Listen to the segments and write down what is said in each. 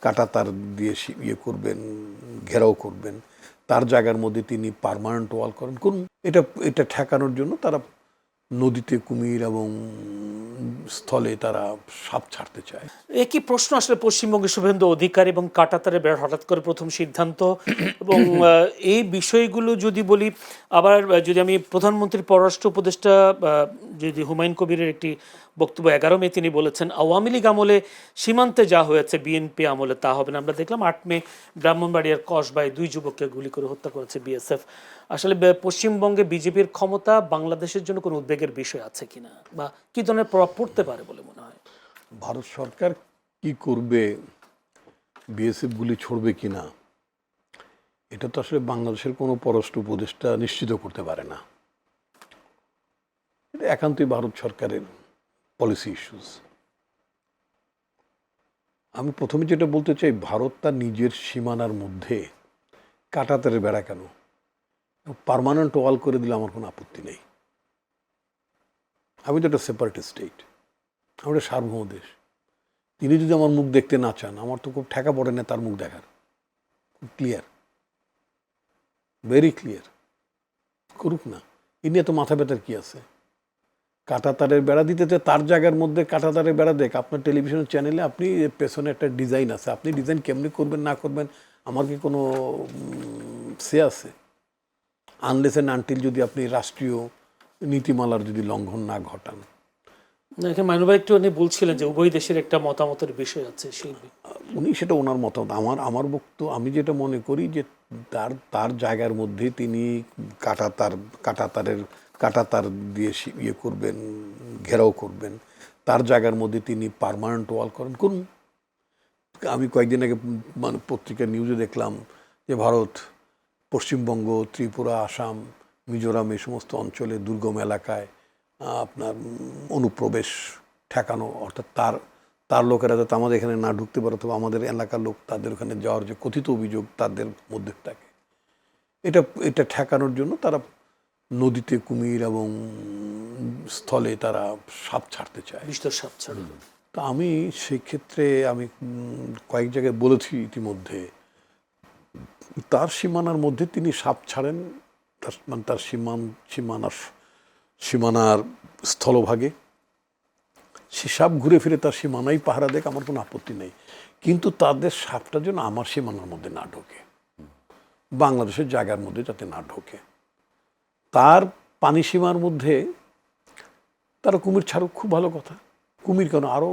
কাঁটা তার দিয়ে ইয়ে করবেন, ঘেরাও করবেন, তার জায়গার মধ্যে তিনি পার্মানেন্ট ওয়াল করেন করুন। এটা এটা ঠেকানোর জন্য তারা নদীতে কুমির এবং স্থলে তারা সাপ ছাড়তে চায়। একই প্রশ্ন আসলে পশ্চিমবঙ্গের শুভেন্দু অধিকারী এবং কাঁটাতারের বেড়া হঠাৎ করে প্রথম সিদ্ধান্ত এবং এই বিষয়গুলো যদি বলি, আবার যদি আমি প্রধানমন্ত্রীর পররাষ্ট্র উপদেষ্টা যদি হুমায়ুন কবিরের একটি বক্তব্য 11 মে তিনি বলেছেন আওয়ামী লীগ আমলে সীমান্তে যা হয়েছে বিএনপি আমলে তা হবে না। আমরা দেখলাম 8 মে ব্রাহ্মণবাড়িয়ার কসবায় 2 যুবককে গুলি করে হত্যা করেছে বিএসএফ। আসলে পশ্চিমবঙ্গে বিজেপির ক্ষমতা বাংলাদেশের জন্য কোনো উদ্বেগের বিষয় আছে কিনা বা কি ধরনের প্রভাব পড়তে পারে বলে মনে হয়? ভারত সরকার কি করবে, বিএসএফ গুলি ছড়বে কিনা, এটা তো আসলে বাংলাদেশের কোনো পররাষ্ট্র উপদেষ্টা নিশ্চিত করতে পারে না। এটা একান্তই ভারত সরকারের পলিসি ইস্যুস। আমি প্রথমে যেটা বলতে চাই, ভারত তার নিজের সীমানার মধ্যে কাঁটাতারের বেড়া কেন, পার্মানেন্ট ওয়াল করে দিলে আমার কোনো আপত্তি নেই। আমি তো একটা সেপারেট স্টেট, আমি একটা সার্বভৌম দেশ। তিনি যদি আমার মুখ দেখতে না চান, আমার তো খুব ঠেকা পড়ে না তার মুখ দেখার। খুব ক্লিয়ার, ভেরি ক্লিয়ার, করুক না। এ নিয়ে তো মাথা ব্যথার কি আছে? কাঁটাতারের বেড়া দিতে তার জায়গার মধ্যে কাঁটাতারের বেড়া দেখ। আপনার টেলিভিশন চ্যানেলে আপনি পেছনে একটা ডিজাইন আছে, আপনি ডিজাইন কেমনি করবেন না করবেন আমার কি কোনো সে আছে? আনলেস অ্যান্ড আনটিল যদি আপনি রাষ্ট্রীয় নীতিমালার যদি লঙ্ঘন না ঘটান। মাইনুভাই একটু উনি বলছিলেন যে উভয় দেশের একটা মতামতের বিষয় আছে, উনি সেটা ওনার মতামত। আমার বক্তব্য, আমি যেটা মনে করি যে তার জায়গার মধ্যে তিনি কাঁটাতার দিয়ে ইয়ে করবেন, ঘেরাও করবেন, তার জায়গার মধ্যে তিনি পার্মানেন্ট ওয়াল করেন করুন। আমি কয়েকদিন আগে মানে পত্রিকার নিউজে দেখলাম যে ভারত পশ্চিমবঙ্গ, ত্রিপুরা, আসাম, মিজোরাম এই সমস্ত অঞ্চলে দুর্গম এলাকায় আপনার অনুপ্রবেশ ঠেকানো, অর্থাৎ তার লোকেরা যাতে আমাদের এখানে না ঢুকতে পারে, অথবা আমাদের এলাকার লোক তাদের ওখানে যাওয়ার যে কথিত অভিযোগ তাদের মধ্যে থাকে, এটা ঠেকানোর জন্য তারা নদীতে কুমির এবং স্থলে তারা সাপ ছাড়তে চায়, বিষধর সাপ ছাড়ে। তা আমি সেক্ষেত্রে আমি কয়েক জায়গায় বলেছি ইতিমধ্যে, তার সীমানার মধ্যে তিনি সাপ ছাড়েন, মানে তার সীমানার স্থলভাগে সে সাপ ঘুরে ফিরে তার সীমানাই পাহারা দেখ, আমার কোনো আপত্তি নেই। কিন্তু তাদের সাপটা যেন আমার সীমানার মধ্যে না ঢোকে, বাংলাদেশের জায়গার মধ্যে যাতে না ঢোকে। তার পানি সীমার মধ্যে তারা কুমির ছাড়ুক, খুব ভালো কথা। কুমির কেন, আরও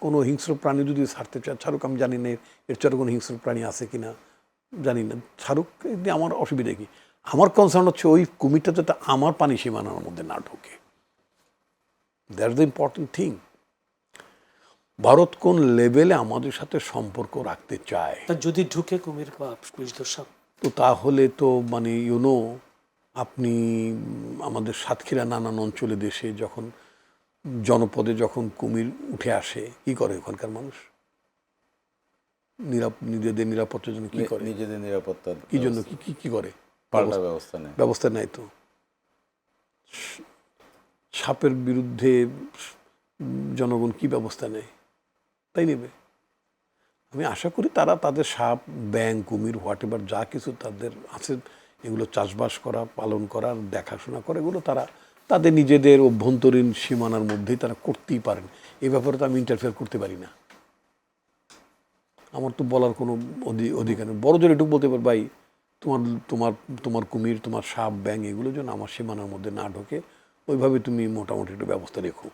কোনো হিংস্র প্রাণী যদি ছাড়তে চায় ছাড়ুক, আমি জানি না এর ছাড়া কোনো হিংস্র প্রাণী আছে কি না জানি না, ছাড়ুক, আমার অসুবিধা কি? আমার কনসার্ন হচ্ছে ওই কুমিরটা যাতে আমার পানি সীমানার মধ্যে না ঢোকে। That's the important thing. Bharat কোন লেভেলে আমাদের সাথে সম্পর্ক রাখতে চায়, যদি ঢুকে কুমির বা বিষধর সাপ, তো তাহলে তো মানে আপনি আমাদের সাতক্ষীরা নানান অঞ্চলে দেশে যখন জনপদে যখন কুমির উঠে আসে, কি করে ওখানকার মানুষ? নিজেদের নিরাপত্তার জন্য কি করে? নিজেদের নিরাপত্তা কি জন্য কি করে? পাল্টা ব্যবস্থা নেয় তো। সাপের বিরুদ্ধে জনগণ কি ব্যবস্থা নেয়? তাই নেবে। আমি আশা করি তারা তাদের সাপ, ব্যাঙ, কুমির, হোয়াট এভার যা কিছু তাদের আছে, এগুলো চাষবাস করা, পালন করা, দেখাশোনা করে, এগুলো তারা তাদের নিজেদের অভ্যন্তরীণ সীমানার মধ্যেই তারা করতেই পারেন। এই ব্যাপারে তো আমি ইন্টারফেয়ার করতে পারি না, আমার তো বলার কোনো অধিকার নেই। বড় জোর এটুকু বলতে পারি, ভাই তোমার কুমির, তোমার সাপ, ব্যাঙ এগুলো যেন আমার সীমানার মধ্যে না ঢোকে, ওইভাবে তুমি মোটামুটি একটু ব্যবস্থা রেখো,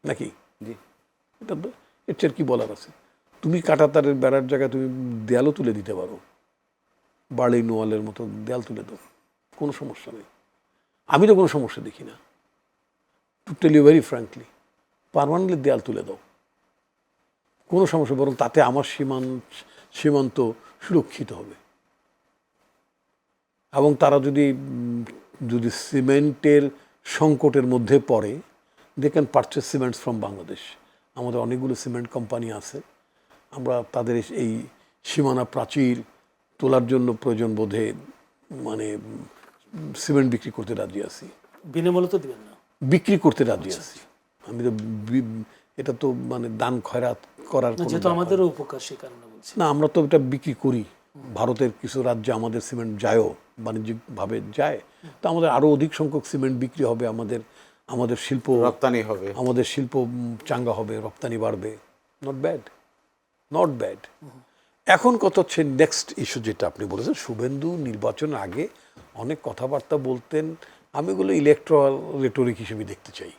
নাকি? জি, এটা তো এর চেয়ে কী বলার আছে? তুমি কাঁটাতারের বেড়ার জায়গায় তুমি দেয়ালও তুলে দিতে পারো, বার্লিন ওয়ালের মতো দেয়াল তুলে দাও, কোনো সমস্যা নেই। আমি তো কোনো সমস্যা দেখি না, to tell you very frankly. Permanently দেয়াল তুলে দাও, কোনো সমস্যা, বরং তাতে আমার সীমান্ত সুরক্ষিত হবে। এবং তারা যদি সিমেন্টের সংকটের মধ্যে পড়ে, they can purchase cements from Bangladesh. আমাদের অনেকগুলো সিমেন্ট কোম্পানি আছে, আমরা তাদের এই সীমানা প্রাচীর তোলার জন্য প্রয়োজন বোধে মানে সিমেন্ট বিক্রি করতে রাজি আছি। বিনামূল্যে তো দিবেন না? বিক্রি করতে রাজি আছি আমি তো। এটা তো মানে দান খয়রাত করার, যেহেতু আমাদেরও উপকার, সে কারণে বলছি। না, আমরা তো এটা বিক্রি করি। ভারতের কিছু রাজ্যে আমাদের সিমেন্ট যায়ও, বাণিজ্যিকভাবে যায়। তো আমাদের আরো অধিক সংখ্যক সিমেন্ট বিক্রি হবে, আমাদের শিল্প রপ্তানি হবে, আমাদের শিল্প চাঙ্গা হবে, রপ্তানি বাড়বে। Not bad, not bad. এখন কথা হচ্ছে নেক্সট ইস্যু যেটা আপনি বলেছেন, শুভেন্দু নির্বাচনের আগে অনেক কথাবার্তা বলতেন, আমি এগুলো ইলেকট্রাল রেটরিক হিসেবে দেখতে চাই।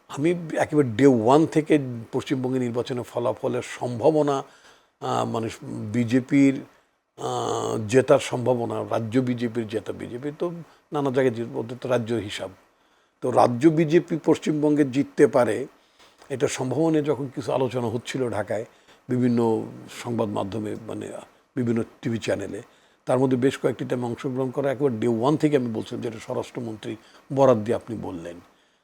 আমি একেবারে ডে ওয়ান থেকে পশ্চিমবঙ্গের নির্বাচনের ফলাফলের সম্ভাবনা, মানে বিজেপির জেতার সম্ভাবনা, রাজ্য বিজেপির জেতা, বিজেপি তো নানা জায়গায় ওদের তো রাজ্য হিসাব, তো রাজ্য বিজেপি পশ্চিমবঙ্গে জিততে পারে এটা সম্ভাবনা যখন কিছু আলোচনা হচ্ছিল ঢাকায় বিভিন্ন সংবাদ মাধ্যমে, মানে বিভিন্ন টিভি চ্যানেলে, তার মধ্যে বেশ কয়েকটিতে আমি অংশগ্রহণ করা একেবারে ডে ওয়ান থেকে আমি বলছিলাম, যেটা স্বরাষ্ট্রমন্ত্রী বরাদ দিয়ে আপনি বললেন,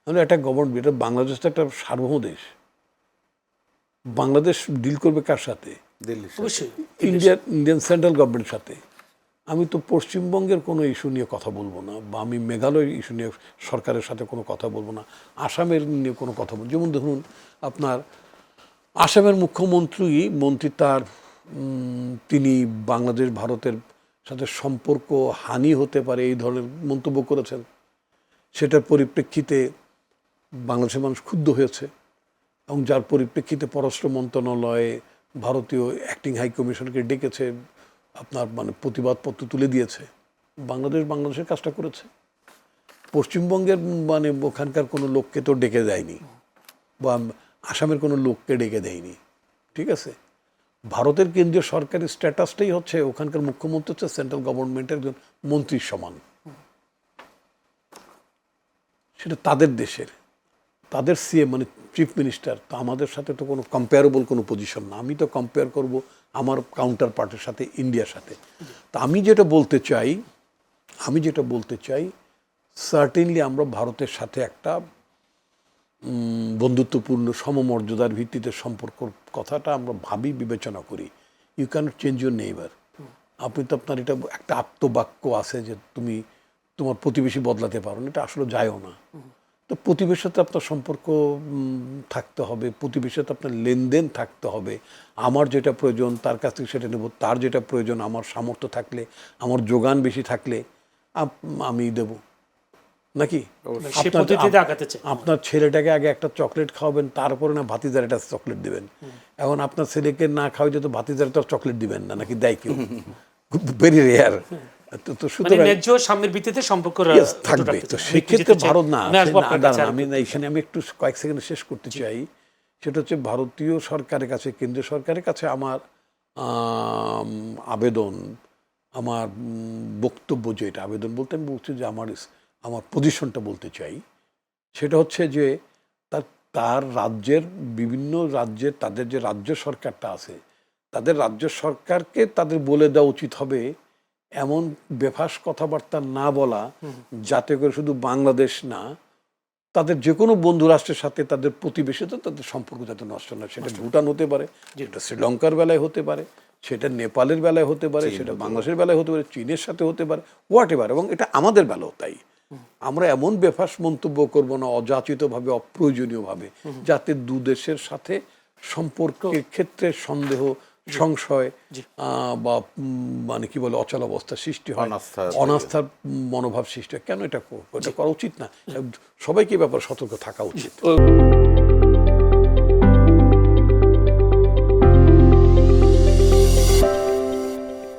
মানে একটা গভর্নমেন্ট, এটা বাংলাদেশ তো একটা সার্বভৌম দেশ, বাংলাদেশ ডিল করবে কার সাথে? দিল্লি অবশ্যই ইন্ডিয়ান সেন্ট্রাল গভর্নমেন্টের সাথে। আমি তো পশ্চিমবঙ্গের কোনো ইস্যু নিয়ে কথা বলবো না, বা আমি মেঘালয়ের ইস্যু নিয়ে সরকারের সাথে কোনো কথা বলবো না, আসামের নিয়ে কোনো কথা বলবো। যেমন ধরুন আপনার আসামের মন্ত্রী তার তিনি বাংলাদেশ ভারতের সাথে সম্পর্ক হানি হতে পারে এই ধরনের মন্তব্য করেছেন। সেটার পরিপ্রেক্ষিতে বাংলাদেশের মানুষ ক্ষুব্ধ হয়েছে, এবং যার পরিপ্রেক্ষিতে পররাষ্ট্র মন্ত্রণালয়ে ভারতীয় অ্যাক্টিং হাই কমিশনকে ডেকেছে, আপনার মানে প্রতিবাদপত্র তুলে দিয়েছে। বাংলাদেশের কাজটা করেছে, পশ্চিমবঙ্গের মানে ওখানকার কোনো লোককে তো ডেকে দেয়নি, বা আসামের কোনো লোককে ডেকে দেয়নি, ঠিক আছে। ভারতের কেন্দ্রীয় সরকারের স্ট্যাটাসটাই হচ্ছে ওখানকার মুখ্যমন্ত্রী হচ্ছে সেন্ট্রাল গভর্নমেন্টের একজন মন্ত্রীর সমান, সেটা তাদের দেশের, তাদের সিএম মানে চিফ মিনিস্টার। তো আমাদের সাথে তো কোনো কম্পেয়ারেবল কোনো পজিশন না, আমি তো কম্পেয়ার করব আমার কাউন্টার পার্টের সাথে, ইন্ডিয়ার সাথে। তা আমি যেটা বলতে চাই সার্টেনলি আমরা ভারতের সাথে একটা বন্ধুত্বপূর্ণ সমমর্যাদার ভিত্তিতে সম্পর্কর কথাটা আমরা বিবেচনা করি। You can't change your neighbour. আপনি তো আপনার এটা একটা আপ্তবাক্য আছে যে তুমি তোমার প্রতিবেশী বদলাতে পারো না, এটা আসলে যায়ও না। তো প্রতিবেশীর সাথে আপনার সম্পর্ক থাকতে হবে, প্রতিবেশীর সাথে আপনার লেনদেন থাকতে হবে। আমার যেটা প্রয়োজন তার কাছ থেকে সেটা নেব, তার যেটা প্রয়োজন আমার সামর্থ্য থাকলে, আমার যোগান বেশি থাকলে আমি দেব, নাকি? আপনার ছেলেটাকে আগে একটা চকলেট খাওয়াবেন, তারপরে না ভাতিজার একটা চকলেট দিবেন। এখন আপনার ছেলেকে না খাওয়াইতে তো ভাতিজার তো চকলেট দিবেন না, নাকি দেয় কেউ? Very rare. তো সুতরাং সাম্যের ভিত্তিতে সম্পর্ক থাকবে। তো সেক্ষেত্রে ভারত আমি একটু কয়েক সেকেন্ড শেষ করতে চাই। সেটা হচ্ছে ভারতীয় সরকারের কাছে, কেন্দ্রীয় সরকারের কাছে আমার আবেদন, আমার বক্তব্য, যেটা আবেদন বলতে আমি বলছি যে আমার পজিশনটা বলতে চাই, সেটা হচ্ছে যে তার রাজ্যের বিভিন্ন রাজ্যের তাদের যে রাজ্য সরকারটা আছে, তাদের রাজ্য সরকারকে তাদের বলে দেওয়া উচিত হবে এমন বেফাস কথাবার্তা না বলা, যাতে করে শুধু বাংলাদেশ না, তাদের যে কোনো বন্ধু রাষ্ট্রের সাথে তাদের প্রতিবেশীতে তাদের সম্পর্ক যাতে নষ্ট না। সেটা ভুটান হতে পারে, যেটা শ্রীলঙ্কার বেলায় হতে পারে, সেটা নেপালের বেলায় হতে পারে, সেটা বাংলাদেশের বেলায় হতে পারে, চীনের সাথে হতে পারে, হোয়াট এভার। এবং এটা আমাদের বেলাও তাই। আমরা এমন বেফাস মন্তব্য করব না অযাচিতভাবে, অপ্রয়োজনীয়ভাবে, যাতে দু দেশের সাথে সম্পর্কের ক্ষেত্রে সন্দেহ, সংশয় বা মানে কি বলে অচলাবস্থা সৃষ্টি হয়, অনাস্থার মনোভাব সৃষ্টি হয়। কেন এটা করা উচিত না? সবাইকে ব্যাপারে সতর্ক থাকা উচিত।